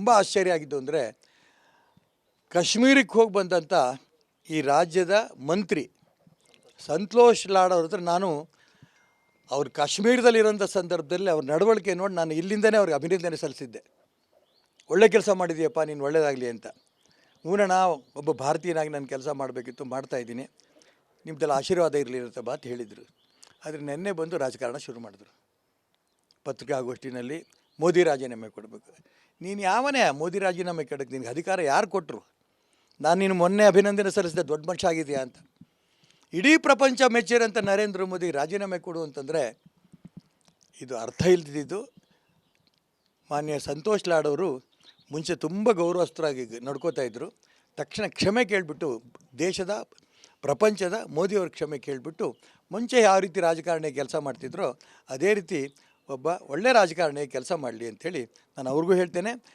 ತುಂಬ ಆಶ್ಚರ್ಯ ಆಗಿದ್ದು ಅಂದರೆ ಕಾಶ್ಮೀರಕ್ಕೆ ಹೋಗಿ ಬಂದಂಥ ಈ ರಾಜ್ಯದ ಮಂತ್ರಿ ಸಂತೋಷ್ ಲಾಡ್ ಅವ್ರ ಹತ್ರ ನಾನು ಅವ್ರು ಕಾಶ್ಮೀರದಲ್ಲಿರೋಂಥ ಸಂದರ್ಭದಲ್ಲಿ ಅವ್ರ ನಡವಳಿಕೆ ನೋಡಿ ನಾನು ಇಲ್ಲಿಂದನೇ ಅವ್ರಿಗೆ ಅಭಿನಂದನೆ ಸಲ್ಲಿಸಿದ್ದೆ. ಒಳ್ಳೆ ಕೆಲಸ ಮಾಡಿದೆಯಪ್ಪ, ನೀನು ಒಳ್ಳೆಯದಾಗಲಿ ಅಂತ. ಹೂನಣ್ಣ, ಒಬ್ಬ ಭಾರತೀಯನಾಗಿ ನಾನು ಕೆಲಸ ಮಾಡಬೇಕಿತ್ತು, ಮಾಡ್ತಾಯಿದ್ದೀನಿ, ನಿಮ್ಮದೆಲ್ಲ ಆಶೀರ್ವಾದ ಇರಲಿ ಅಂತ ಮಾತು ಹೇಳಿದರು. ಆದರೆ ನೆನ್ನೆ ಬಂದು ರಾಜಕಾರಣ ಶುರು ಮಾಡಿದ್ರು. ಪತ್ರಿಕಾಗೋಷ್ಠಿನಲ್ಲಿ ಮೋದಿ ರಾಜೀನಾಮೆ ಕೊಡಬೇಕು. ನೀನು ಯಾವನೇ ಮೋದಿ ರಾಜೀನಾಮೆ ಕೊಡೋಕ್ಕೆ ನಿನಗೆ ಅಧಿಕಾರ ಯಾರು ಕೊಟ್ಟರು? ನಾನು ನೀನು ಮೊನ್ನೆ ಅಭಿನಂದನೆ ಸಲ್ಲಿಸಿದೆ, ದೊಡ್ಡ ಮನುಷ್ಯ ಆಗಿದೆಯಾ ಅಂತ. ಇಡೀ ಪ್ರಪಂಚ ಮೆಚ್ಚಿರಂಥ ನರೇಂದ್ರ ಮೋದಿ ರಾಜೀನಾಮೆ ಕೊಡು ಅಂತಂದರೆ ಇದು ಅರ್ಥ ಇಲ್ದಿದ್ದು. ಮಾನ್ಯ ಸಂತೋಷ್ ಲಾಡ್ ಅವರು ಮುಂಚೆ ತುಂಬ ಗೌರವಸ್ಥರಾಗಿ ನಡ್ಕೋತಾ ಇದ್ದರು. ತಕ್ಷಣ ಕ್ಷಮೆ ಕೇಳಿಬಿಟ್ಟು ದೇಶದ ಪ್ರಪಂಚದ ಮೋದಿಯವ್ರ ಕ್ಷಮೆ ಕೇಳಿಬಿಟ್ಟು ಮುಂಚೆ ಯಾವ ರೀತಿ ರಾಜಕಾರಣಿ ಕೆಲಸ ಮಾಡ್ತಿದ್ರೋ ಅದೇ ರೀತಿ ಒಬ್ಬ ಒಳ್ಳೆ ರಾಜಕಾರಣಿ ಕೆಲಸ ಮಾಡಲಿ ಅಂಥೇಳಿ ನಾನು ಅವ್ರಿಗೂ ಹೇಳ್ತೇನೆ.